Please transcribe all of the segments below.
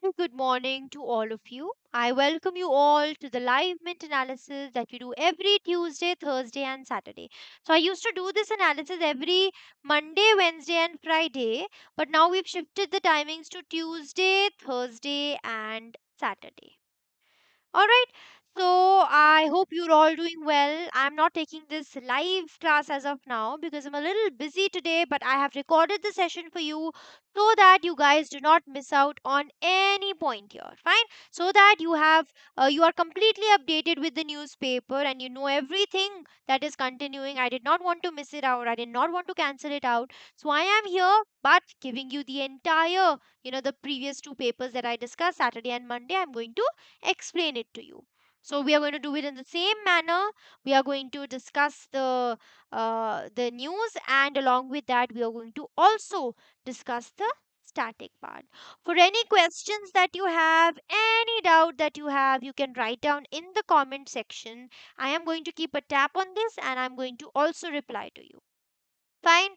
very good morning to all of you. I welcome you all to the live mint analysis that we do every Tuesday, Thursday, and Saturday. So, I used to do this analysis every Monday, Wednesday, and Friday, but now we've shifted the timings to Tuesday, Thursday, and Saturday. All right. So I hope you're all doing well. I'm not taking this live class as of now because I'm a little busy today, but I have recorded the session for you so that you guys do not miss out on any point here. Fine. So that you are completely updated with the newspaper and you know everything that is continuing. I did not want to miss it out. I did not want to cancel it out. So I am here but giving you the entire, the previous two papers that I discussed Saturday and Monday. I'm going to explain it to you. So we are going to do it in the same manner. We are going to discuss the news, and along with that, we are going to also discuss the static part. For any questions that you have, any doubt that you have, you can write down in the comment section. I am going to keep a tap on this, and I'm going to also reply to you. Fine.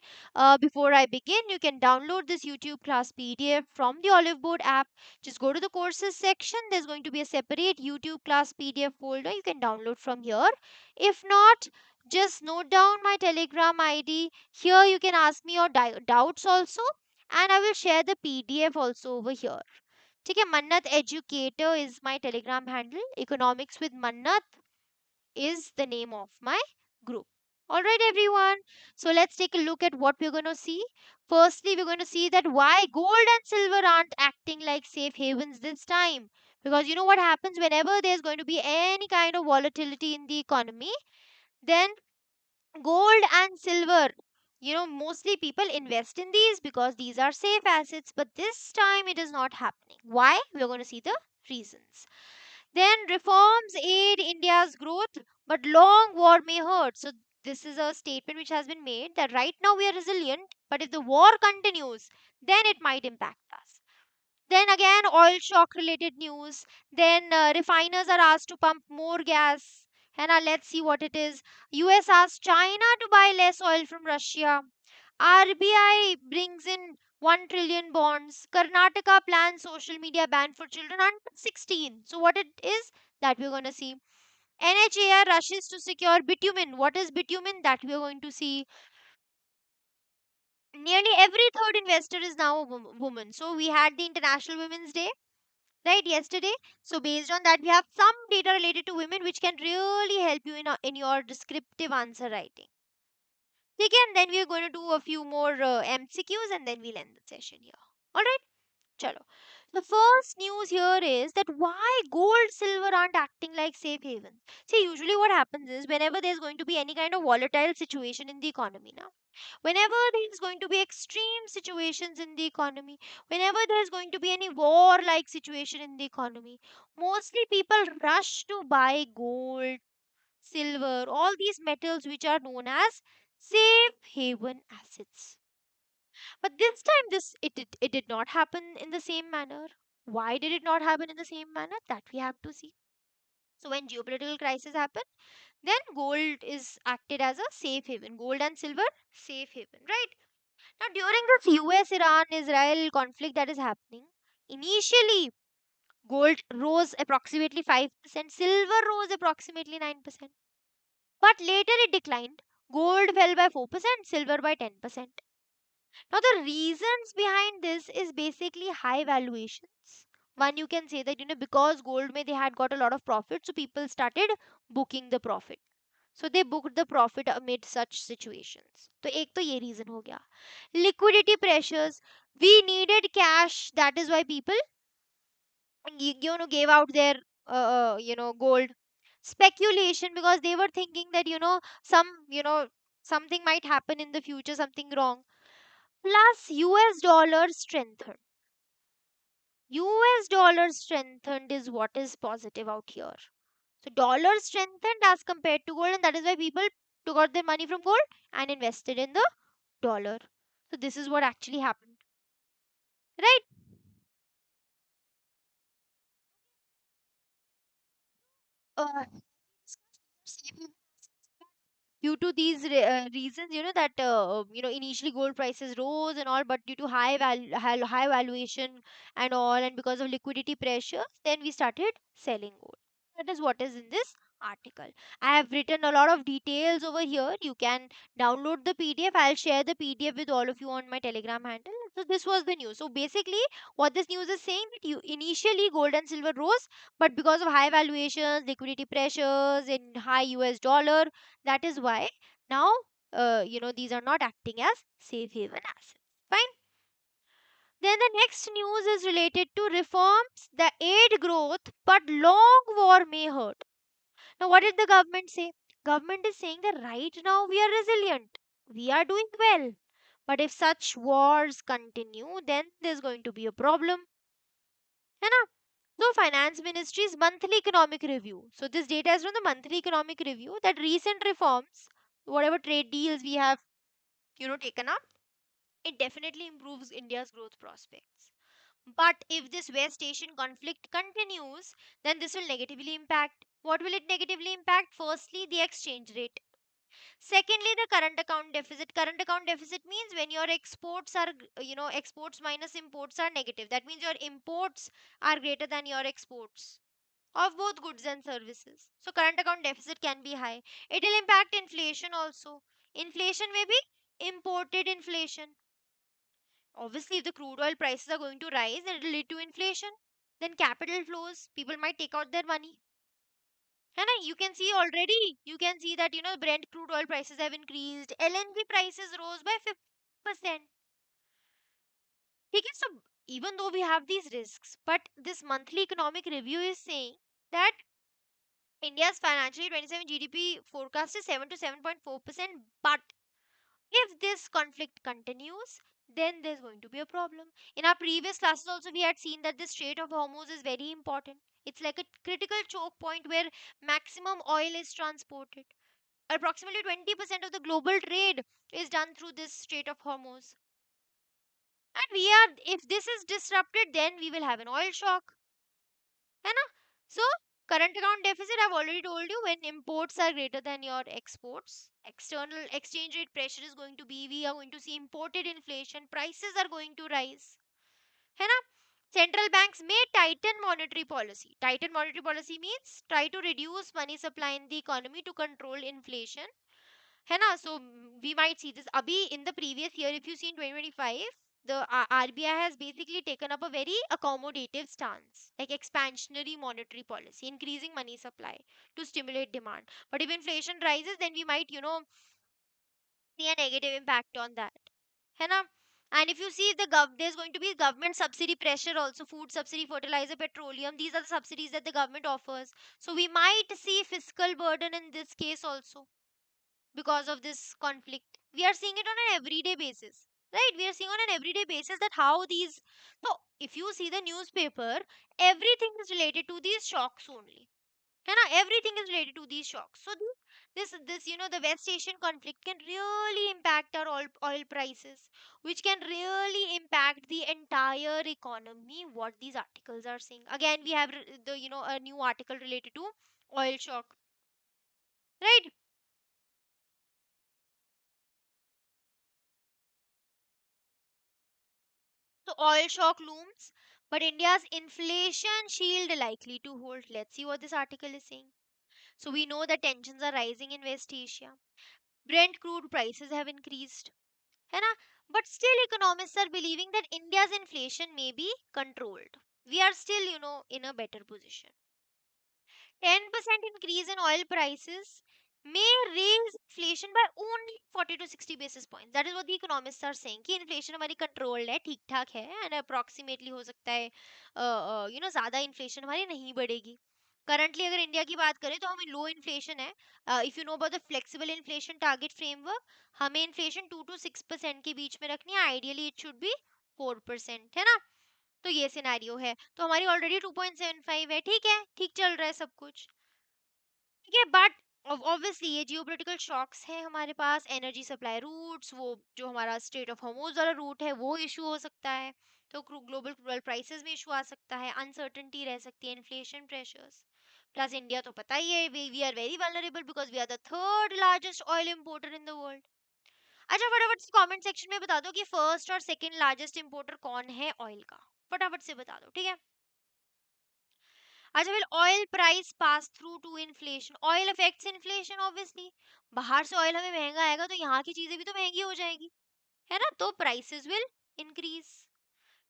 Before I begin, you can download this YouTube class PDF from the Olive Board app. Just go to the courses section. There's going to be a separate YouTube class PDF folder. You can download from here. If not, just note down my Telegram ID. Here you can ask me your doubts also, and I will share the PDF also over here. ठीक है, Mannat Educator is my Telegram handle. Economics with Mannat is the name of my group. All right, everyone. So let's take a look at what we're going to see. Firstly, we're going to see that why gold and silver aren't acting like safe havens this time. Because you know what happens whenever there's going to be any kind of volatility in the economy, then gold and silver, mostly people invest in these because these are safe assets. But this time it is not happening. Why? We're going to see the reasons. Then reforms aid India's growth, but long war may hurt. So this is a statement which has been made that right now we are resilient, but if the war continues, then it might impact us. Then again, oil shock related news. Then refiners are asked to pump more gas. And let's see what it is. US asks China to buy less oil from Russia. RBI brings in 1 trillion bonds. Karnataka plans social media ban for children under 16. So, what it is that we're going to see. NHAI rushes to secure bitumen. What is bitumen? That we're going to see. Nearly every third investor is now a woman. So, we had the International Women's Day, right, yesterday. So, based on that, we have some data related to women which can really help you in your descriptive answer writing. Again, then we're going to do a few more MCQs and then we'll end the session here. Alright, chalo. The first news here is that why gold, silver aren't acting like safe havens. See, usually what happens is whenever there's going to be any kind of volatile situation in the economy now, whenever there's going to be extreme situations in the economy, whenever there's going to be any war like situation in the economy, mostly people rush to buy gold, silver, all these metals which are known as safe haven assets. But this time it did not happen in the same manner. Why did it not happen in the same manner? That we have to see. So when geopolitical crisis happen, then gold is acted as a safe haven. Gold and silver, safe haven, right? Now during this US Iran Israel conflict that is happening, initially gold rose approximately 5%, silver rose approximately 9%. But later it declined. Gold fell by 4%, silver by 10%. Now, the reasons behind this is basically high valuations. One, you can say that, because gold may they had got a lot of profit, so people started booking the profit. So they booked the profit amid such situations. So एक तो ये reason हो गया. Liquidity pressures. We needed cash. That is why people, gave out their, gold. Speculation, because they were thinking that, something might happen in the future, something wrong. Plus, US dollar strengthened. US dollar strengthened is what is positive out here. So, dollar strengthened as compared to gold, and that is why people took out their money from gold and invested in the dollar. So, this is what actually happened, right? Uh, due to these reasons, that initially gold prices rose and all, but due to high valuation and all, and because of liquidity pressures, then we started selling gold. That is what is in this article. I have written a lot of details over here. You can download the PDF. I'll share the PDF with all of you on my Telegram handle. So this was the news. So basically, what this news is saying, that you initially gold and silver rose, but because of high valuations, liquidity pressures, in high US dollar, that is why now these are not acting as safe haven assets. Fine. Then the next news is related to reforms that aid growth, but long war may hurt. Now, what did the government say? Government is saying that right now we are resilient, we are doing well. But if such wars continue, then there's going to be a problem. है ना? So, Finance Ministry's monthly economic review. So, this data is from the monthly economic review that recent reforms, whatever trade deals we have, taken up, it definitely improves India's growth prospects. But if this West Asian conflict continues, then this will negatively impact. What will it negatively impact? Firstly, the exchange rate. Secondly, the current account deficit. Current account deficit means when your exports are, exports minus imports are negative. That means your imports are greater than your exports of both goods and services. So, current account deficit can be high. It will impact inflation also. Inflation may be imported inflation. Obviously, if the crude oil prices are going to rise, then it will lead to inflation. Then capital flows, people might take out their money. And you can see already, you can see that Brent crude oil prices have increased, LNG prices rose by 50%. Okay, so even though we have these risks, but this monthly economic review is saying that India's financial year 27 GDP forecast is 7 to 7.4%, but if this conflict continues, then there's going to be a problem. In our previous classes, also, we had seen that the Strait of Hormuz is very important. It's like a critical choke point where maximum oil is transported. Approximately 20% of the global trade is done through this Strait of Hormuz. And if this is disrupted, then we will have an oil shock. है ना? So, current account deficit, I've already told you, when imports are greater than your exports, external exchange rate pressure is going to be, we are going to see imported inflation, prices are going to rise. है ना? Central banks may tighten monetary policy. Tighten monetary policy means try to reduce money supply in the economy to control inflation. है ना? So we might see this. Abhi in the previous year, if you see in 2025, the RBI has basically taken up a very accommodative stance, like expansionary monetary policy, increasing money supply to stimulate demand. But if inflation rises, then we might, see a negative impact on that. है ना? And if you see there's going to be government subsidy pressure also, food subsidy, fertilizer, petroleum. These are the subsidies that the government offers. So we might see fiscal burden in this case also because of this conflict. We are seeing it on an everyday basis. Right? We are seeing on an everyday basis that how these. So, if you see the newspaper, everything is related to these shocks only. है ना? Everything is related to these shocks. So, this, the West Asian conflict can really impact our oil prices, which can really impact the entire economy. What these articles are saying. Again, we have a new article related to oil shock. Right? So oil shock looms, but India's inflation shield likely to hold. Let's see what this article is saying. So we know that tensions are rising in West Asia. Brent crude prices have increased. है ना? But still economists are believing that India's inflation may be controlled. We are still, in a better position. 10% increase in oil prices may raise inflation by only 40 to 60 basis points. That is what the economists are saying कि inflation हमारी controlled है, ठीक ठाक है, and approximately हो सकता है ज़्यादा inflation हमारी नहीं बढ़ेगी. Currently अगर इंडिया की बात करें तो हमें लो इन्फ्लेशन है. If you know about the flexible inflation target framework, हमें इन्फ्लेशन 2 to 6% के बीच में रखनी है. आइडियली इट शुड बी 4%, है ना? तो ये सिनेरियो है. तो हमारी ऑलरेडी 2.75 है. ठीक है, ठीक चल रहा है सब कुछ. ठीक है, बट ऑब्वियसली ये जियोपॉलिटिकल शॉक्स हैं हमारे पास. एनर्जी सप्लाई रूट्स, वो जो हमारा स्ट्रेट ऑफ हॉर्मुज वाला रूट है, वो इशू हो सकता है. तो ग्लोबल क्रूड प्राइसेस में इशू आ सकता है. अनसर्टेनिटी रह सकती है. Inflation pressures. प्लस इंडिया तो पता ही है, we are very vulnerable because we are the third largest oil importer in the world. अच्छा फटाफट से कमेंट सेक्शन में बता दो कि फर्स्ट और सेकंड लार्जेस्ट इंपोर्टर कौन है ऑयल का, फटाफट से बता दो, ठीक है। अच्छा फिर oil price pass through to inflation, oil affects inflation obviously, बाहर से ऑयल हमें महंगा आएगा तो यहाँ की चीजें भी तो महंगी हो जाएगी, है ना, तो prices will increase.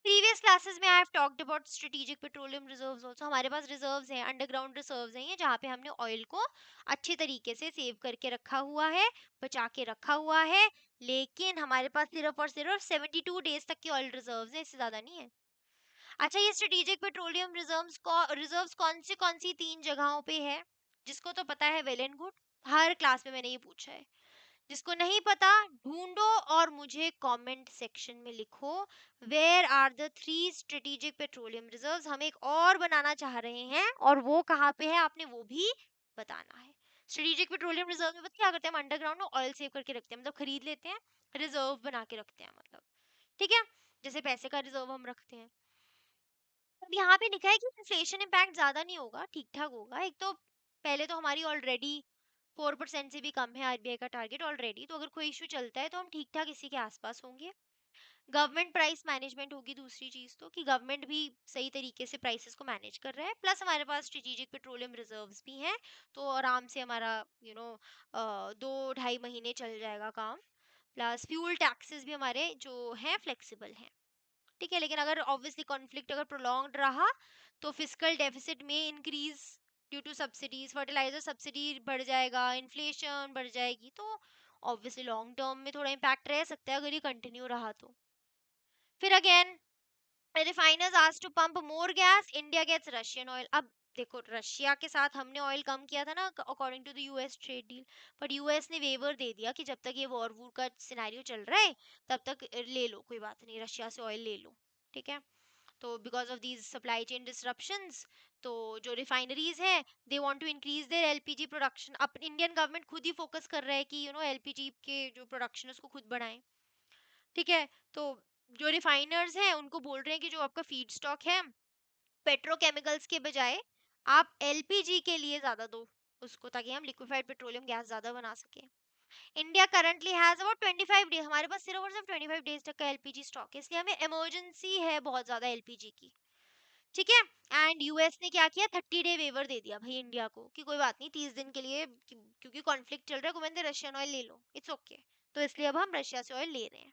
Previous classes में I have talked about strategic petroleum reserves also, हमारे पास रिजर्व्स हैं, अंडरग्राउंड रिजर्व्स हैं ये, जहाँ पे हमने ऑयल को अच्छे तरीके से सेव करके रखा हुआ है, बचा के रखा हुआ है, लेकिन हमारे पास सिर्फ और सिर्फ 72 डेज तक की ऑयल रिजर्व्स हैं, इससे ज्यादा नहीं है। अच्छा ये स्ट्रेटेजिक पेट्रोलियम रिजर्व्स कौन सी तीन जगहों पे है, जिसको तो पता है well and good, her class में मैंने ये पूछा है, जिसको नहीं पता ढूंढो और मुझे कमेंट सेक्शन में लिखो, where are the three strategic petroleum reserves, हम एक और बनाना चाह रहे हैं और वो कहाँ पे है आपने वो भी बताना है। स्ट्रेटेजिक पेट्रोलियम रिजर्व में पता क्या करते हैं, हम अंडरग्राउंड में ऑयल सेव करके रखते हैं, मतलब खरीद लेते हैं, रिजर्व बना के रखते हैं, मतलब ठीक है, जैसे पैसे का रिजर्व हम रखते हैं। अब यहाँ पे लिखा है कि इन्फ्लेशन इम्पैक्ट ज्यादा नहीं होगा, ठीक ठाक होगा, एक तो पहले तो हमारी ऑलरेडी 4% से भी कम है आरबीआई का टारगेट ऑलरेडी, तो अगर कोई इशू चलता है तो हम ठीक ठाक इसी के आसपास होंगे। गवर्नमेंट प्राइस मैनेजमेंट होगी दूसरी चीज, तो कि गवर्नमेंट भी सही तरीके से प्राइसेस को मैनेज कर रहा है, प्लस हमारे पास स्ट्रेटेजिक पेट्रोलियम रिजर्व्स भी हैं, तो आराम से हमारा 2-2.5 महीने चल जाएगा काम, प्लस फ्यूल टैक्सेस भी हमारे जो हैं फ्लेक्सिबल हैं, ठीक है। लेकिन अगर ऑब्वियसली कॉन्फ्लिक्ट अगर प्रोलॉन्ग्ड रहा तो फिजिकल डेफिसिट में increase due to subsidies, fertiliser subsidy बढ़ जाएगा, इन्फ्लेशन बढ़ जाएगी, तो ऑब्वियसली लॉन्ग टर्म में थोड़ा इम्पैक्ट रह सकता है अगर ये कंटिन्यू रहा तो। फिर again refiners asked to pump more gas, India gets Russian oil. अब देखो रशिया के साथ हमने ऑयल कम किया था ना according to the US trade deal, but US ने वेवर दे दिया कि जब तक ये वॉर वूर का सिनेरियो चल रहा है तब तक ले लो, कोई बात नहीं, रशिया से ऑयल ले लो, ठीक है। तो because of these supply chain disruptions, तो जो रिफाइनरीज हैं they want to increase their LPG production, अब इंडियन गवर्नमेंट खुद ही फोकस कर रहा है कि एलपीजी के जो प्रोडक्शन है उसको खुद बढ़ाएं, ठीक है। तो जो रिफाइनर्स हैं उनको बोल रहे हैं कि जो आपका फीड स्टॉक है पेट्रोकेमिकल्स के बजाय आप एलपीजी के लिए ज्यादा दो उसको, ताकि हम लिक्विफाइड पेट्रोलियम गैस ज्यादा बना सके। India currently has about 25 days, हमारे पास सिर्फ और सिर्फ 25 डेज तक का एलपीजी स्टॉक है, इसलिए हमें इमरजेंसी है बहुत ज्यादा एलपीजी की, ठीक है। एंड यूएस ने क्या किया, 30 डे वेवर दे दिया भाई इंडिया को कि कोई बात नहीं 30 दिन के लिए, क्योंकि कॉन्फ्लिक्ट चल रहा है, गोविंद रशियन ऑयल ले लो, इट्स ओके तो इसलिए अब हम रशिया से ऑयल ले रहे हैं,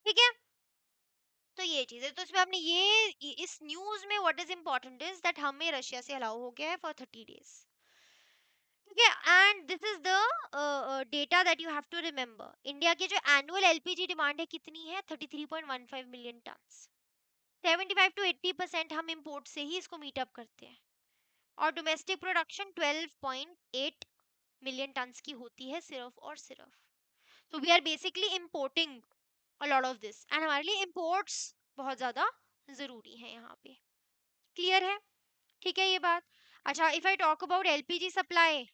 ठीक है। तो ये चीज है, तो इसमें आपने इस न्यूज में what is important is that हमें रशिया से अलाउ हो गया है फॉर 30 डेज, ठीक है। And this is the data that you have to remember, India की जो एनुअल एलपीजी डिमांड है कितनी है, 33.15 मिलियन टन, 75 to 80% हम इंपोर्ट से ही इसको मीट अप करते हैं, और डोमेस्टिक प्रोडक्शन 12.8 मिलियन टन्स की होती है सिर्फ और सिर्फ, तो we are basically importing a lot of this, and हमारे लिए इंपोर्ट्स बहुत ज़्यादा ज़रूरी है यहाँ पे, क्लियर है, ठीक है ये बात। अच्छा if I talk about LPG supply,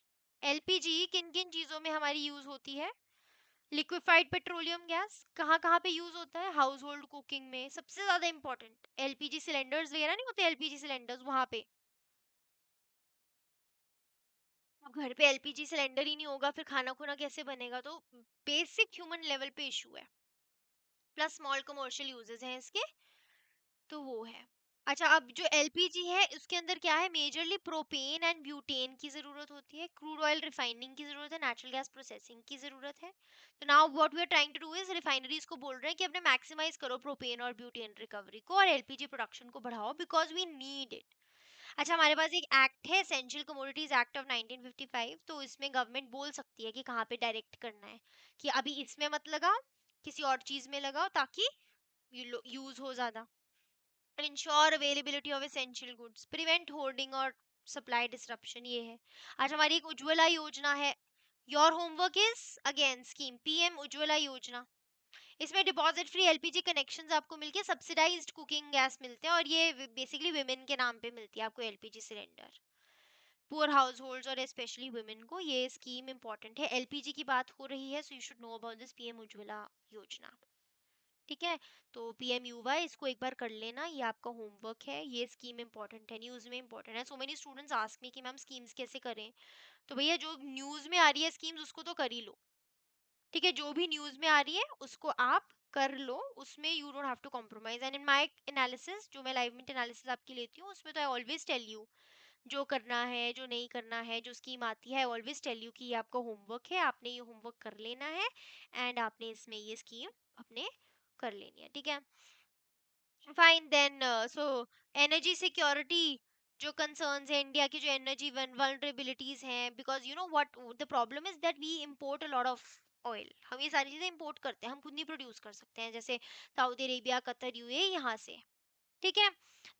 LPG किन किन चीज़ों में हमारी यूज़ होती है, लिक्विफाइड पेट्रोलियम गैस कहाँ कहाँ पे यूज़ होता है, हाउस होल्ड कुकिंग में सबसे ज़्यादा इंपॉर्टेंट, एलपीजी सिलेंडर्स वगैरह नहीं होते, एलपीजी सिलेंडर्स वहाँ पे, अब घर पे एलपीजी सिलेंडर ही नहीं होगा फिर खाना खुना कैसे बनेगा, तो बेसिक ह्यूमन लेवल पे इशू है, प्लस स्मॉल कमर्शियल यूजेस हैं इसके, तो वो है। अच्छा अब जो एलपीजी है उसके अंदर क्या है, मेजरली प्रोपेन एंड ब्यूटेन की जरूरत होती है, क्रूड ऑयल रिफाइनिंग की जरूरत है, नेचुरल गैस प्रोसेसिंग की जरूरत है। तो now what we are trying to do is refineries को बोल रहे हैं कि अपने मैक्सिमाइज करो प्रोपेन और ब्यूटेन रिकवरी को और एलपीजी प्रोडक्शन को बढ़ाओ बिकॉज वी नीड इट। अच्छा हमारे पास एक एक्ट है एसेंशियल कमोडिटीज एक्ट ऑफ 1955, तो इसमें गवर्नमेंट बोल सकती है कि कहाँ पे डायरेक्ट करना है, कि अभी इसमें मत लगाओ किसी और चीज में लगाओ ताकि यूज हो ज्यादा, ensure availability of essential goods, prevent hoarding और सप्लाई डिसरप्शन, ये है। आज हमारी एक उज्ज्वला योजना है, your homework is again scheme PM Ujjwala योजना, इसमें डिपॉजिट फ्री एलपीजी कनेक्शंस आपको मिलके सब्सिडाइज्ड कुकिंग गैस मिलते हैं, और ये बेसिकली विमेन के नाम पे मिलती है आपको LPG cylinder, poor house holds और स्पेशली वुमेन को ये स्कीम इंपॉर्टेंट है, एलपीजी की बात हो रही है, so you should know about this PM Ujjwala योजना। ठीक है, तो पीएमयूवाई इसको एक बार कर लेना, ये आपका होमवर्क है, ये स्कीम इंपॉर्टेंट है, न्यूज में इंपॉर्टेंट है। So many students ask me कि मैम स्कीम्स कैसे करें, तो भैया जो न्यूज में आ रही है स्कीम्स उसको तो कर ही लो। ठीक है, जो भी न्यूज में आ रही है उसको आप कर लो, उसमें you don't have to compromise. And in my analysis, जो मैं लाइव मिनट एनालिसिस आपकी लेती हूँ, उसमें तो आई ऑलवेज टेल यू जो करना है जो नहीं करना है, जो स्कीम आती है, आई ऑलवेज टेल यू कि ये आपका होमवर्क है, आपने ये होमवर्क कर लेना है एंड आपने इसमें ये स्कीम अपने कर लेनी है। ठीक है, fine then. So energy security, जो कंसर्न्स है इंडिया की, जो एनर्जी वल्नरेबिलिटीज हैं, because you know what the problem is that we import a lot of oil. हम ये सारी चीजें इंपोर्ट करते हैं, हम खुद नहीं प्रोड्यूस कर सकते हैं, जैसे सऊदी अरेबिया, कतर, यूएई, यहाँ से। ठीक है,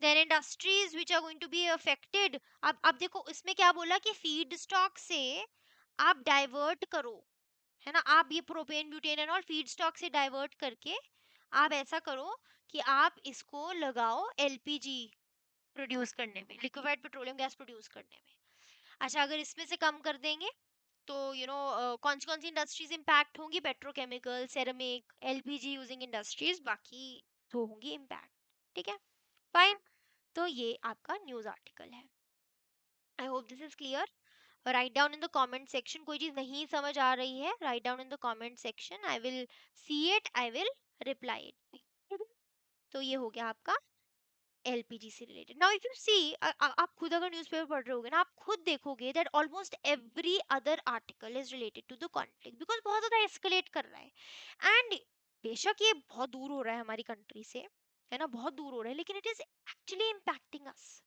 then industries which are going to be affected. अब देखो इसमें क्या बोला कि फीड स्टॉक से आप डाइवर्ट करो, है ना, आप ये propane butane and all feed stock से डाइवर्ट करके आप ऐसा करो कि आप इसको लगाओ एलपीजी प्रोड्यूस करने में, लिक्विफाइड पेट्रोलियम गैस प्रोड्यूस करने में। अच्छा, अगर इसमें से कम कर देंगे तो कौन सी इंडस्ट्रीज इम्पैक्ट होंगी? Petrochemical, ceramic, LPG using industries, बाकी तो होंगी इम्पैक्ट। ठीक है, फाइन। तो ये आपका न्यूज आर्टिकल है। आई hope this is clear. Write down in the comment section, कोई चीज नहीं समझ आ रही है, write down in the comment section, I will see it, I will reply it. तो ये हो गया आपका एलपीजी से related. Now if you see, आप खुद अगर न्यूज़पेपर पढ़ रहे होगे ना, आप खुद देखोगे that almost every other article is related to the conflict, because बहुत ज्यादा एस्केलेट कर रहा है। एंड बेशक ये बहुत दूर हो रहा है हमारी कंट्री से, है ना, बहुत दूर हो रहा है, लेकिन इट इज एक्चुअली इम्पैक्टिंग अस।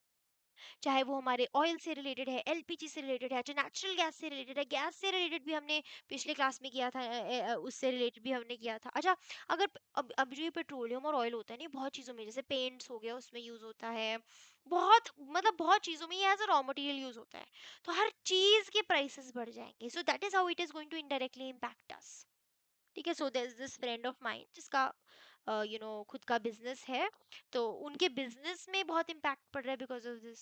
चाहे वो हमारे ऑयल से रिलेटेड है, एलपीजी से रिलेटेड है, चाहे नेचुरल गैस से रिलेटेड है, गैस से रिलेटेड भी हमने पिछले क्लास में किया था, उससे रिलेटेड भी हमने किया था। अच्छा, अगर अब जो ये पेट्रोलियम और ऑयल होता है ना, बहुत चीज़ों में, जैसे पेंट्स हो गया उसमें यूज़ होता है, बहुत मतलब बहुत चीज़ों में ये as a raw material use होता है, तो हर चीज़ के प्राइसेस बढ़ जाएंगे। So that is how it is going to indirectly impact us. ठीक है, so there is this friend of mind जिसका खुद का बिजनेस है, तो उनके बिजनेस में बहुत इम्पैक्ट पड़ रहा है बिकॉज ऑफ दिस।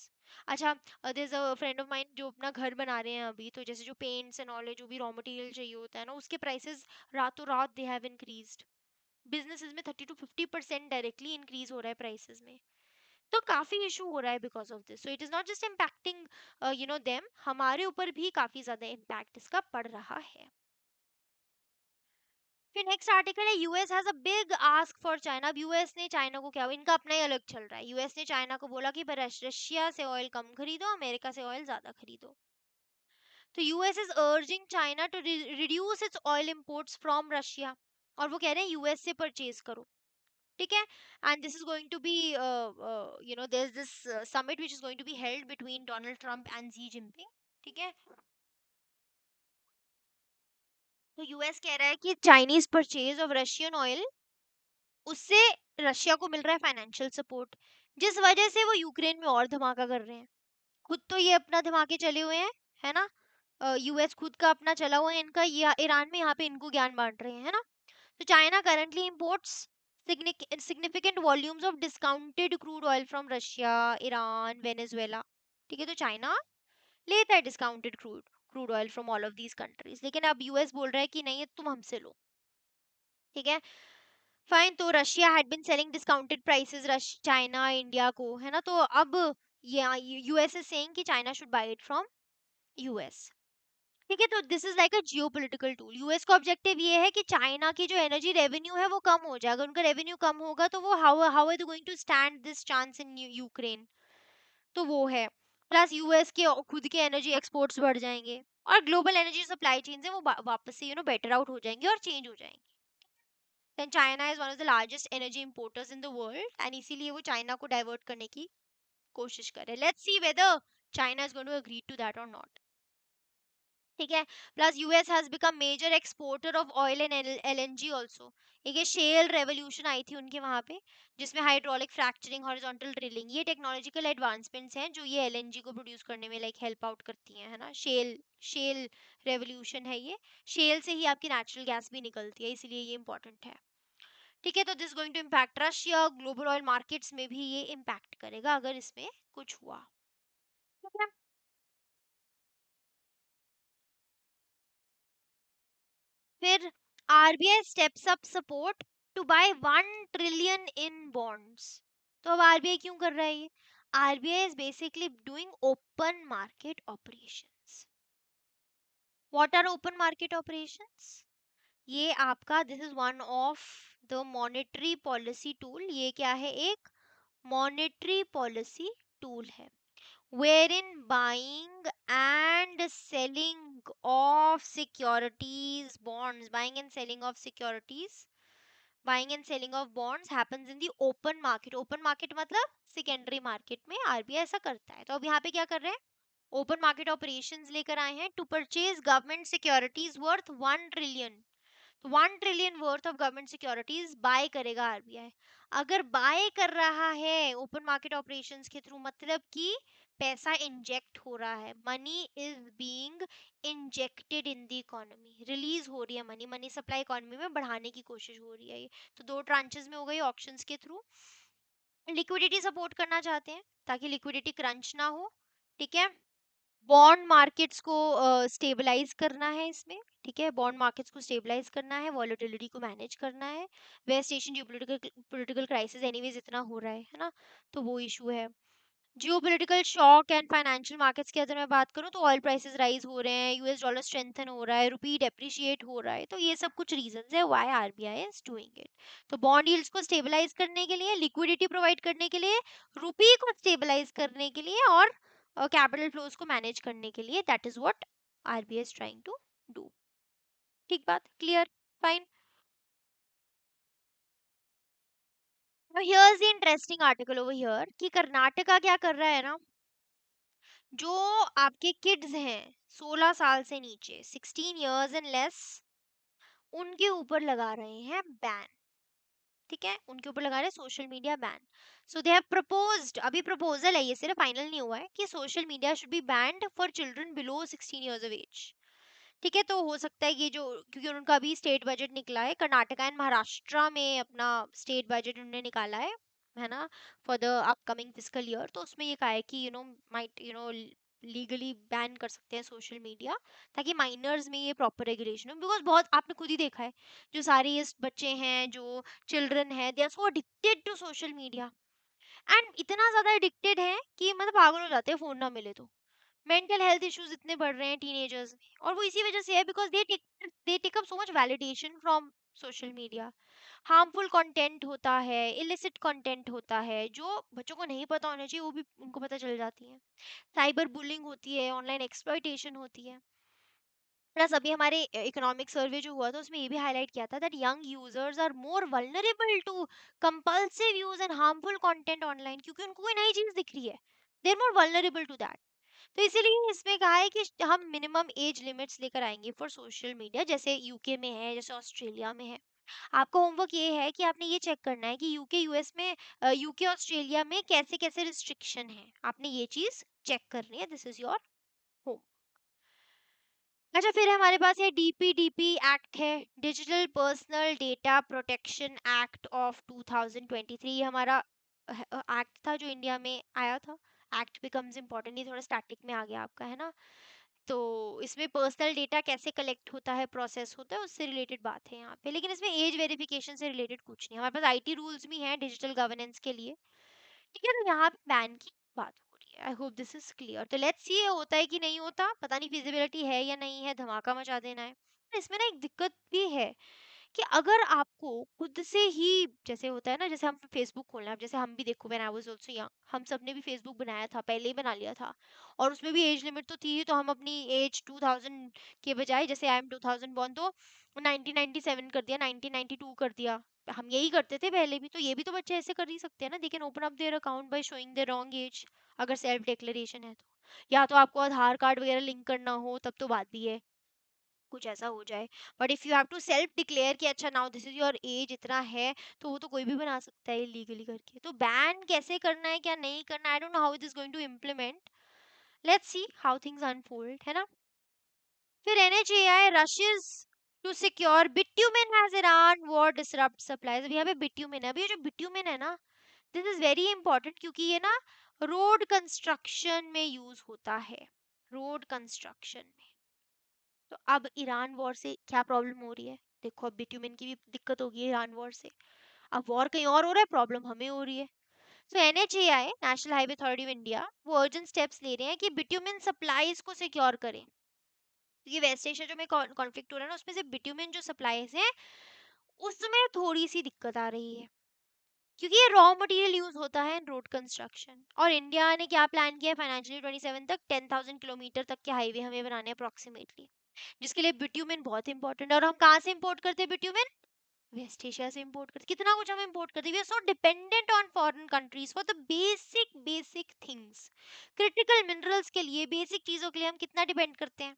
अच्छा, there is a friend of mind जो अपना घर बना रहे हैं अभी, तो जैसे जो पेंट्स एंड ऑल है, जो भी रॉ मटेरियल चाहिए होता है ना, उसके प्राइसेस रातों रात दे हैव इंक्रीज्ड। बिजनेसेस में 30 to 50% डायरेक्टली इंक्रीज हो रहा है प्राइसेस में। तो काफी इशू हो रहा है because of this. So it is not just impacting them, हमारे ऊपर भी काफी ज्यादा इम्पैक्ट इसका पड़ रहा है। फिर नेक्स्ट आर्टिकल है, US has a big ask for China. अब यूएस ने चाइना को क्या, इनका अपना ही अलग चल रहा है। यूएस ने चाइना को बोला कि रशिया से ऑयल कम खरीदो, अमेरिका से ऑयल ज्यादा खरीदो। तो US is urging China to reduce its oil imports from Russia, और वो कह रहे हैं यूएस से परचेज करो। ठीक है, and this is going to be there is this summit which is going to be held between Donald Trump and Xi Jinping. ठीक है, तो यूएस कह रहा है कि Chinese purchase of Russian oil, उससे रशिया को मिल रहा है फाइनेंशियल सपोर्ट, जिस वजह से वो यूक्रेन में और धमाका कर रहे हैं। खुद तो ये अपना धमाके चले हुए हैं, है ना, यूएस खुद का अपना चला हुआ है, इनका ये ईरान में यहाँ पे इनको ज्ञान बांट रहे हैं, है ना। तो China currently imports significant volumes of discounted crude oil from Russia, Iran, Venezuela. ठीक है, तो चाइना लेता है discounted crude oil from all of these countries, लेकिन अब यूएस बोल रहा है कि नहीं, ये तुम हमसे लो। ठीक है, फाइन। तो Russia had been selling discounted prices China India को, है ना, तो अब यूएस इज सेइंग कि China should buy it from US. ठीक है, तो this is like a geopolitical tool. US का ऑब्जेक्टिव ये है कि चाइना की जो एनर्जी रेवेन्यू है वो कम हो जाए। अगर उनका रेवेन्यू कम होगा तो वो how how are they going to stand this chance in Ukraine, तो वो है। प्लस यूएस के खुद के एनर्जी एक्सपोर्ट्स बढ़ जाएंगे, और ग्लोबल एनर्जी सप्लाई चेन है वो वापस से बेटर आउट हो जाएंगे और चेंज हो जाएंगे। Then China is one of the largest energy importers in the world, and इसीलिए वो चाइना को डाइवर्ट करने की कोशिश कर रहे हैं। Let's see whether China is going to agree to that or not. ठीक है, plus US has become major exporter of oil and LNG also. एक शेल रेवोल्यूशन आई थी उनके वहां पे, जिसमें हाइड्रोलिक फ्रैक्चरिंग, हॉरिजॉन्टल ड्रिलिंग, ये टेक्नोलॉजिकल एडवांसमेंट्स हैं जो ये एलएनजी को प्रोड्यूस करने में लाइक हेल्प आउट करती हैं, है ना। शेल रेवोल्यूशन है ये, शेल से ही आपकी नेचुरल गैस भी निकलती है, इसीलिए ये इंपॉर्टेंट है। ठीक है, तो this going to impact Russia, global oil markets में भी ये इम्पैक्ट करेगा अगर इसमें कुछ हुआ। ठीक है, फिर RBI steps up support to buy 1 trillion in bonds. तो अब आरबीआई क्यों कर रहा है ये? RBI is basically doing open market operations. What are open market operations? ये आपका this is one of the monetary policy tool. ये क्या है? एक मॉनेटरी पॉलिसी टूल है wherein buying and selling of securities bonds, buying and selling of bonds happens in the open market. open market मतलब secondary market में RBI ऐसा करता है. तो अब यहाँ पे क्या कर रहे हैं? ओपन मार्केट ऑपरेशंस लेकर आए हैं to purchase government securities worth 1 trillion. तो 1 trillion worth of government securities buy करेगा आरबीआई. अगर बाय कर रहा है ओपन मार्केट ऑपरेशंस के थ्रू, मतलब कि पैसा इंजेक्ट हो रहा है, money is being injected in the economy, release हो रही है मनी, मनी सप्लाई इकोनॉमी में बढ़ाने की कोशिश हो रही है. ये तो दो ट्रांचेस में हो गई ऑक्शंस के थ्रू. लिक्विडिटी सपोर्ट करना चाहते हैं ताकि लिक्विडिटी क्रंच ना हो. ठीक है. बॉन्ड मार्केट्स को स्टेबलाइज करना है इसमें. ठीक है. बॉन्ड मार्केट्स को स्टेबलाइज करना है, वॉलेटिलिटी को मैनेज करना है. West Asian geopolitical crisis anyways इतना हो रहा है ना, तो वो इशू है. Geopolitical shock and financial markets की अगर मैं बात करूं तो ऑयल प्राइसेस राइज हो रहे हैं, यूएस डॉलर स्ट्रेंथन हो रहा है, रुपी डेप्रिशिएट हो रहा है. तो ये सब कुछ रीजंस है why RBI is doing it. तो बॉन्ड यील्ड्स को स्टेबलाइज करने के लिए, लिक्विडिटी प्रोवाइड करने के लिए, रुपी को स्टेबलाइज करने के लिए, और कैपिटल फ्लोज को मैनेज करने के लिए. That is what RBI is trying to do. ठीक बात? Clear? Fine. Now here's the interesting article over here कि कर्नाटका क्या कर रहा है ना, जो आपके किड्स हैं 16 साल से नीचे, 16 इयर्स एंड लेस, उनके ऊपर लगा रहे हैं बैन. ठीक है. उनके ऊपर लगा रहे हैं social media ban. So they have proposed, अभी प्रपोजल है, ये सिर्फ फाइनल नहीं हुआ है, कि social media should be banned for children below 16 years of age. ठीक है. तो हो सकता है ये जो, क्योंकि उनका अभी स्टेट बजट निकला है, कर्नाटका एंड महाराष्ट्र में अपना स्टेट बजट उन्होंने निकाला है ना, for the upcoming physical year. तो उसमें ये कहा है कि माइट लीगली बैन कर सकते हैं सोशल मीडिया, ताकि माइनर्स में ये प्रॉपर रेगुलेशन हो. बिकॉज बहुत आपने खुद ही देखा है, जो सारे ये बच्चे हैं, जो चिल्ड्रन है, they are so addicted to social media. And इतना ज्यादा एडिक्टेड है कि मतलब पागल हो जाते हैं फोन ना मिले तो. मेंटल हेल्थ इश्यूज इतने बढ़ रहे हैं टीनेजर्स में, और वो इसी वजह से है, because they take up so much validation from social media. Harmful content होता है, इलिसिट कंटेंट होता है, जो बच्चों को नहीं पता होना चाहिए वो भी उनको पता चल जाती है. साइबर बुलिंग होती है, ऑनलाइन एक्सप्लॉइटेशन होती है. प्लस अभी हमारे इकोनॉमिक सर्वे जो हुआ था उसमें ये भी हाईलाइट किया था that young users are more vulnerable to compulsive use and harmful content online, क्योंकि उनको कोई नई चीज दिख रही है. They are more vulnerable to that. तो इसीलिए इसमें कहा है कि हम मिनिमम एज लिमिट्स लेकर आएंगे फॉर सोशल मीडिया, जैसे यूके में है, जैसे ऑस्ट्रेलिया में है. आपका होमवर्क ये है कि आपने ये चेक करना है कि यूके यूएस में, यूके ऑस्ट्रेलिया में कैसे कैसे रिस्ट्रिक्शन है, आपने ये चीज चेक करनी है. This is your home. अच्छा, फिर हमारे पास ये डीपीडीपी एक्ट है, digital personal data protection act of 2023. ये हमारा एक्ट था जो इंडिया में आया था. एक्ट बिकम्स इम्पोर्टेंट, ये थोड़ा स्टैटिक में आ गया आपका, है ना. तो इसमें पर्सनल डेटा कैसे कलेक्ट होता है, प्रोसेस होता है, उससे रिलेटेड बात है यहाँ पे. लेकिन इसमें एज वेरिफिकेशन से रिलेटेड कुछ नहीं. हमारे पास आईटी रूल्स भी हैं डिजिटल गवर्नेंस के लिए. ठीक है. तो यहाँ पे बैन की बात हो रही है. आई होप दिस इज क्लियर. तो लेट्स सी ये होता है कि नहीं होता, पता नहीं फिजिबिलिटी है या नहीं है, धमाका मचा देना है. इसमें ना एक दिक्कत भी है कि अगर आपको खुद से ही, जैसे होता है ना, जैसे हम फेसबुक खोलना है, अब जैसे हम भी देखो, when I was also young, हम सबने भी फेसबुक बनाया था, पहले ही बना लिया था, और उसमें भी एज लिमिट तो थी. तो हम अपनी एज 2000 के बजाय, जैसे आई एम 2000 बॉर्न, तो 1997 कर दिया, 1992 कर दिया. हम यही करते थे पहले भी. तो ये भी तो बच्चे ऐसे कर ही सकते हैं ना. They can open up their account by showing their wrong age, अगर सेल्फ डिक्लेरेशन है तो. या तो आपको आधार कार्ड वगैरह लिंक करना हो तब तो बात भी है, कुछ ऐसा हो जाए. But if you have to self declare कि अच्छा now this is your age इतना है, तो वो तो कोई भी बना सकता है इलीगली करके. तो बैन कैसे करना है, क्या नहीं करना, I don't know how it is going to implement. Let's see how things unfold, है ना. फिर NHAI rushes to secure bitumen as Iran war disrupt supplies. अब यहाँ पे bitumen है. अभी ये जो bitumen है ना, दिस इज वेरी इंपॉर्टेंट, क्योंकि ये ना रोड कंस्ट्रक्शन में यूज होता है, रोड कंस्ट्रक्शन में. तो अब ईरान वॉर से क्या प्रॉब्लम हो रही है, देखो अब बिट्यूमेन की भी दिक्कत होगी ईरान वॉर से, अब वॉर कहीं और हो रहा है, प्रॉब्लम हमें हो रही है। So NHAI, national highway authority of India, वो अर्जेंट स्टेप्स ले रहे हैं कि बिट्यूमेन सप्लाईज को सिक्योर करें, क्योंकि वेस्ट एशिया जो में कॉन्फ्लिक्ट हो रहा है ना, उसमें से बिट्यूमेन जो सप्लाईज हैं उसमें थोड़ी सी दिक्कत आ रही है, क्योंकि ये रॉ मटेरियल यूज होता है इन रोड कंस्ट्रक्शन। और इंडिया ने क्या प्लान किया है, फाइनेंशियली 27 तक 10,000 किलोमीटर तक के हाईवे हमें बनाने हैं अप्रोक्सीमेटली, जिसके लिए बिट्यूमेन बहुत इंपॉर्टेंट है। और हम कहाँ से इंपोर्ट करते हैं बिट्यूमेन? वेस्ट एशिया से इंपोर्ट करते, कितना कुछ हम इंपोर्ट करते हैं। We are so dependent on foreign countries for the basic basic things, critical minerals के लिए, बेसिक चीजों के लिए हम कितना डिपेंड करते हैं,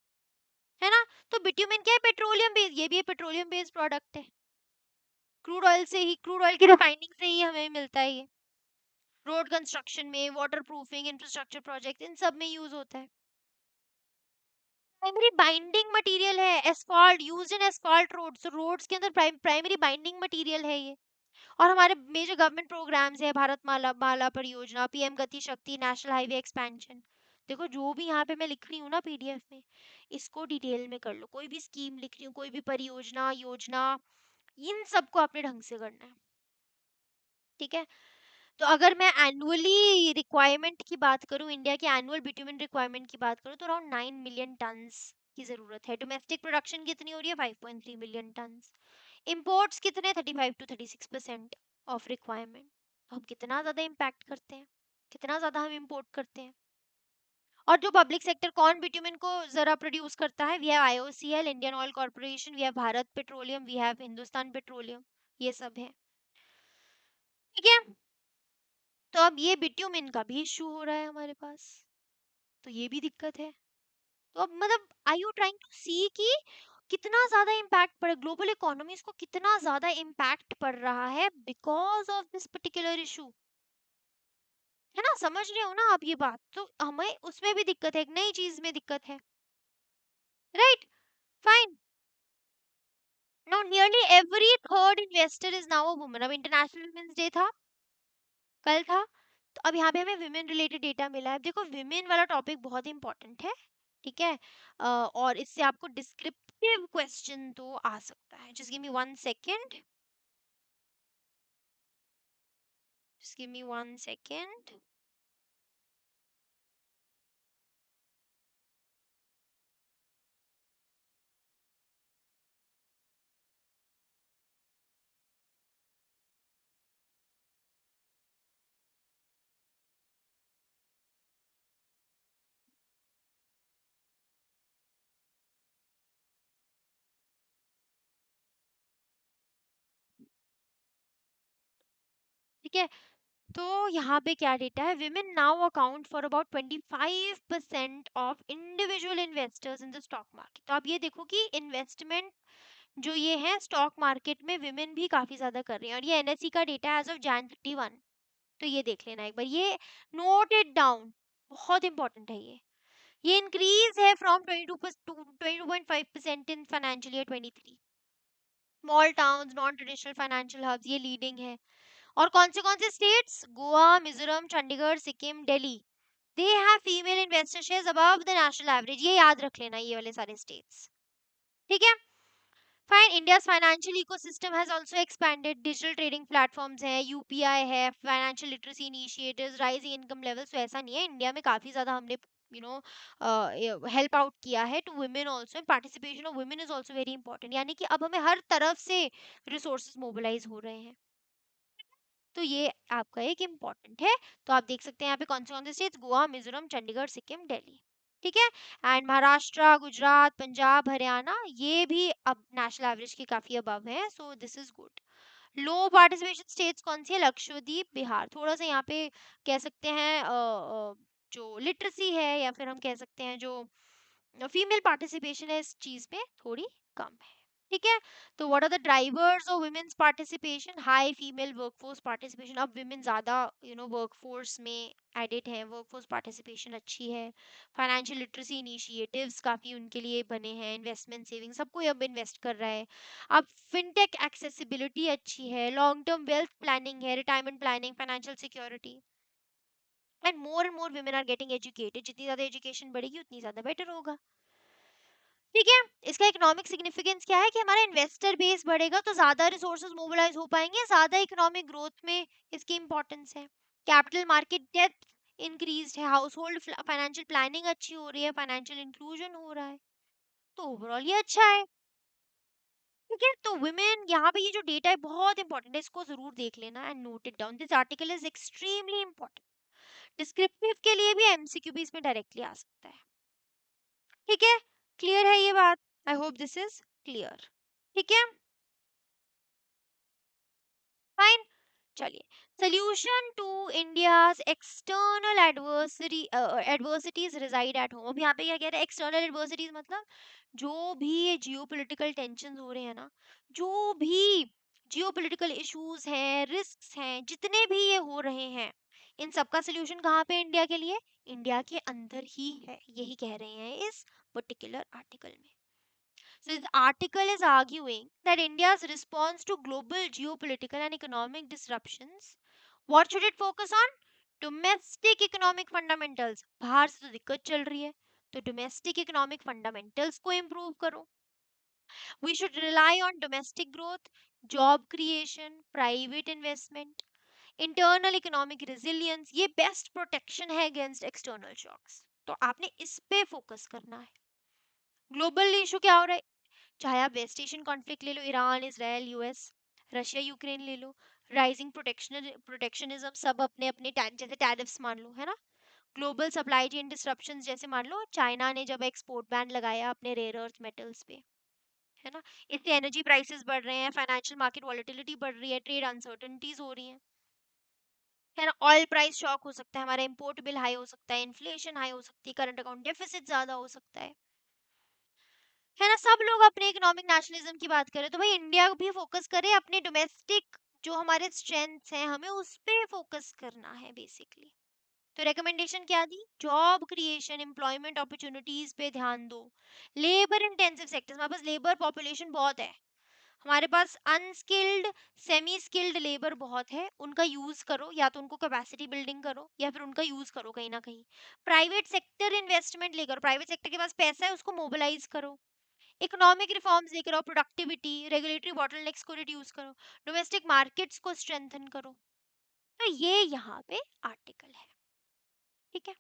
है ना? तो बिट्यूमेन क्या है? पेट्रोलियम बेस्ड, ये भी पेट्रोलियम बेस्ड प्रोडक्ट है। क्रूड ऑयल से ही, क्रूड ऑयल की रिफाइनिंग से ही हमें मिलता है ये। रोड कंस्ट्रक्शन में, वाटर प्रूफिंग, इंफ्रास्ट्रक्चर प्रोजेक्ट, इन सब में यूज होता है। प्राइमरी बाइंडिंग मटेरियल है, asphalt used in asphalt roads, तो रोड्स के अंदर प्राइमरी बाइंडिंग मटेरियल है ये। और हमारे मेजर गवर्नमेंट प्रोग्राम्स है, भारत माला माला परियोजना, पीएम गति शक्ति, नेशनल हाईवे एक्सपेंशन। देखो जो भी यहाँ पे मैं लिख रही हूँ ना पीडीएफ में, इसको डिटेल में कर लो। कोई भी स्कीम लिख रही हूँ, कोई भी परियोजना, योजना, इन सबको अपने ढंग से करना है, ठीक है? तो अगर मैं एनुअली रिक्वायरमेंट की बात करूं, इंडिया की एनुअल बिट्यूमेन रिक्वायरमेंट की बात करूं, तो अराउंड 9 मिलियन टन्स की जरूरत है। डोमेस्टिक प्रोडक्शन कितनी हो रही है? 5.3 मिलियन टन्स। इंपोर्ट्स कितने? 35 to 36% ऑफ रिक्वायरमेंट। तो हम कितना ज्यादा इम्पैक्ट करते हैं, कितना ज्यादा हम इंपोर्ट करते हैं। और जो पब्लिक सेक्टर कौन बिट्यूमेन को जरा प्रोड्यूस करता है? We have IOCL, Indian Oil Corporation, we have Bharat Petroleum, we have Hindustan Petroleum, ये सब है, ठीक है? तो अब ये बिट्यूमेन का भी इशू हो रहा है हमारे पास, तो ये भी दिक्कत है। तो अब मतलब आई यू ट्राइंग टू सी कि कितना ज्यादा इम्पैक्ट पड़, ग्लोबल इकोनॉमीज को कितना ज्यादा इम्पैक्ट पड़ रहा है because of this particular issue, है ना? समझ रहे हो ना आप ये बात? तो हमें उसमें भी दिक्कत है, एक नई चीज में दिक्कत है, right? Fine. Now nearly every third investor is now a woman. अब इंटरनेशनल वुमेन्स डे था, कल था, तो अब यहाँ पे हमें विमेन रिलेटेड डेटा मिला है। देखो विमेन वाला टॉपिक बहुत इंपॉर्टेंट है, ठीक है? और इससे आपको डिस्क्रिप्टिव क्वेश्चन तो आ सकता है। Just give me 1 second, just give me 1 second. ठीक है, तो यहाँ पे क्या डेटा है? Women now account for about 25% of individual investors in the stock market. तो आप ये देखो कि इन्वेस्टमेंट जो ये है स्टॉक मार्केट में, विमेन भी काफी ज्यादा कर रही हैं। और ये एनएससी का डेटा है एज ऑफ Jan 31, तो ये देख लेना एक बार, ये नोट इट डाउन, बहुत इंपॉर्टेंट है ये इंक्रीज है from 22.5% in financial year 23। Small towns, non traditional financial hubs, ये लीडिंग है। और कौन से states? Goa, Mizoram, Chandigarh, Sikkim, Delhi, they have female investor shares above the national average. ये याद रख लेना, ये वाले सारे स्टेट्स, ठीक है? Fine. India's financial ecosystem has also expanded, digital trading platforms है, यूपीआई है, financial literacy initiatives, rising income levels. तो ऐसा नहीं है, इंडिया में काफी ज्यादा हमने यू नो हेल्प आउट किया है to women also. Participation of women is also very important, यानी कि अब हमें हर तरफ से रिसोर्सेज मोबिलाइज हो रहे हैं, तो ये आपका एक इम्पॉर्टेंट है। तो आप देख सकते हैं यहाँ पे कौन से स्टेट्स? गोवा, मिजोरम, चंडीगढ़, सिक्किम, दिल्ली, ठीक है? एंड महाराष्ट्र, गुजरात, पंजाब, हरियाणा, ये भी अब नेशनल एवरेज के काफी अबव है, so this is good. Low participation states कौन सी है? लक्षद्वीप, बिहार। थोड़ा सा यहाँ पे कह सकते हैं जो लिटरेसी है, या फिर हम कह सकते हैं जो फीमेल पार्टिसिपेशन है इस चीज में, थोड़ी कम है, ठीक है? तो what are the drivers of women's participation? High female workforce participation, अब वुमेन ज्यादा वर्कफोर्स में एडिट है, वर्कफोर्स पार्टिसिपेशन अच्छी है। फाइनेंशियल लिटरेसी इनिशिएटिव्स काफी उनके लिए बने हैं, इन्वेस्टमेंट सेविंग, सब कोई अब इन्वेस्ट कर रहा है। अब फिनटेक एक्सेसिबिलिटी अच्छी है, लॉन्ग टर्म वेल्थ प्लानिंग है, retirement planning, financial security, and more women are getting educated. जितनी ज्यादा एजुकेशन बढ़ेगी उतनी ज्यादा बेटर होगा। ठीक है। इसका इकोनॉमिक सिग्निफिकेंस क्या है कि हमारा इन्वेस्टर बेस बढ़ेगा तो ज्यादा रिसोर्सेज मोबिलाइज हो पाएंगे, ज्यादा इकोनॉमिक ग्रोथ में इसकी इंपॉर्टेंस है। कैपिटल मार्केट डेप्थ इंक्रीज है, हाउस होल्ड फाइनेंशियल प्लानिंग अच्छी हो रही है, फाइनेंशियल इंक्लूजन हो रहा है, तो ओवरऑल ये अच्छा है। ठीक है, तो वुमेन यहाँ पे ये जो डेटा है बहुत इंपॉर्टेंट है, इसको जरूर देख लेना and note it down, this article is extremely important. Descriptive के लिए भी एमसीक्यू भी इसमें डायरेक्टली आ सकता है। ठीक है, क्लियर है ये बात? I hope this is clear. ठीक है, फाइन। चलिए, solution to India's external adversities reside at home. अब यहाँ पे क्या कह रहे हैं, एक्सटर्नल एडवर्सिटीज मतलब जो भी ये जियोपॉलिटिकल टेंशन हो रहे हैं ना, जो भी जियोपॉलिटिकल इश्यूज हैं, रिस्क्स हैं, जितने भी ये हो रहे हैं, इन सब का सोल्यूशन कहाँ पे इंडिया के लिए? इंडिया के अंदर ही है, यही कह रहे हैं इस पर्टिकुलर आर्टिकल में। So this article is arguing that India's response to global geopolitical and economic disruptions, what should it focus on? Domestic economic fundamentals. बाहर से तो दिक्कत चल रही है, तो domestic economic fundamentals को improve करो. We should rely on domestic growth, job creation, private investment, internal economic resilience. ये best protection है against external shocks. तो आपने इस पे फोकस करना है. ग्लोबल इशू क्या हो रहा है? चाहे आप वेस्ट एशियन कॉन्फ्लिक्ट ले लो, Iran Israel US, Russia Ukraine ले लो, राइजिंग प्रोटेक्शनिज्म, सब अपने अपने जैसे टैरिफ्स मान लो, है ना, ग्लोबल सप्लाई चेन डिसरप्शंस जैसे मान लो चाइना ने जब एक्सपोर्ट बैन लगाया अपने रेयर अर्थ मेटल्स पे, है ना, इससे एनर्जी प्राइसेस बढ़ रहे हैं, फाइनेंशियल मार्केट वॉलेटिलिटी बढ़ रही है, ट्रेड अनसर्टेनिटीज हो रही हैं, है ना, ऑयल प्राइस शॉक हो सकता है, हमारा इंपोर्ट बिल हाई हो सकता है, इन्फ्लेशन हाई हो सकती है, करंट अकाउंट डेफिसिट ज्यादा हो सकता है ना, सब लोग अपने इकोनॉमिक नेशनलिज्म की बात करें, तो भाई इंडिया भी फोकस करे अपने डोमेस्टिक जो हमारे स्ट्रेंथ्स हैं, हमें उस पे फोकस करना है बेसिकली। तो रिकमेंडेशन क्या दी? जॉब क्रिएशन, एम्प्लॉयमेंट अपॉर्चुनिटीज पे ध्यान दो, लेबर इंटेंसिव सेक्टर्स, हमारे पास लेबर पॉपुलेशन बहुत है, हमारे पास अनस्किल्ड सेमी स्किल्ड लेबर बहुत है, उनका यूज करो, या तो उनको कैपेसिटी बिल्डिंग करो या फिर उनका यूज करो कहीं ना कहीं, प्राइवेट सेक्टर इन्वेस्टमेंट लेकर, प्राइवेट सेक्टर के पास पैसा है उसको मोबिलाइज करो, इकोनॉमिक रिफॉर्म्स लेकर आओ, प्रोडक्टिविटी रेगुलेटरी बॉटलनेक्स को रिड्यूस करो, डोमेस्टिक मार्केट्स को स्ट्रेंथन करो। तो ये यहाँ पे आर्टिकल है। ठीक है,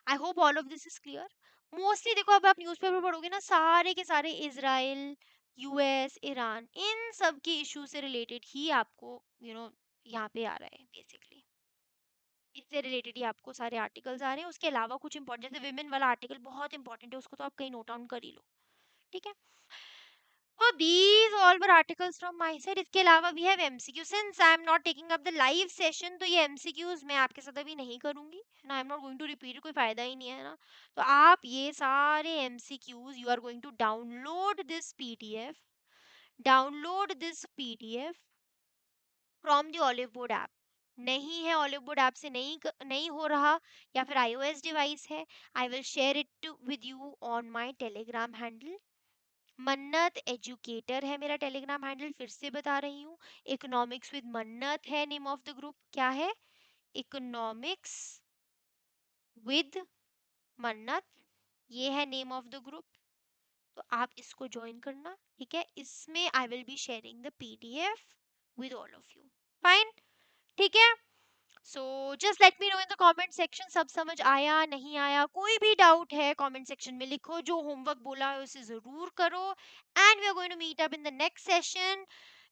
I hope all of this is clear. Mostly देखो, अब आप न्यूज़पेपर पढ़ोगे ना, सारे के सारे इजराइल यूएस ईरान इन सब के इशू से रिलेटेड ही आपको यहाँ पे आ रहा है बेसिकली, इससे रिलेटेड ही आपको सारे आर्टिकल्स आ रहे हैं। उसके अलावा कुछ इंपॉर्टेंट, जैसे विमेन वाला आर्टिकल बहुत इंपॉर्टेंट है, उसको तो आप कहीं नोट डाउन कर ही लो। ठीक है, so these all were articles from my side. इसके अलावा we have MCQ. Since I am not taking up the live session, तो ये MCQs मैं आपके साथ अभी नहीं करूंगी, है ना, I am not going to repeat, कोई फायदा ही नहीं है ना। तो आप ये सारे MCQs you are going to download this PDF from the Olive Board app. नहीं है Olive Board app से नहीं हो रहा, या फिर iOS डिवाइस है, I will share it with you on my Telegram handle. मन्नत एजुकेटर है मेरा टेलीग्राम हैंडल, फिर से बता रही हूँ, इकोनॉमिक्स विद मन्नत है नेम ऑफ द ग्रुप। क्या है? इकोनॉमिक्स विद मन्नत, ये है नेम ऑफ द ग्रुप। तो आप इसको ज्वाइन करना, ठीक है, इसमें I will be sharing the PDF with all of you. Fine, ठीक है। So just let me know in the comment section, सब समझ आया नहीं आया, कोई भी डाउट है कमेंट सेक्शन में लिखो, जो होमवर्क बोला है उसे जरूर करो, and we are going to meet up in the next session.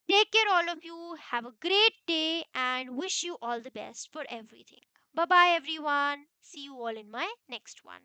Take care all of you, have a great day and wish you all the best for everything. Bye bye everyone, see you all in my next one.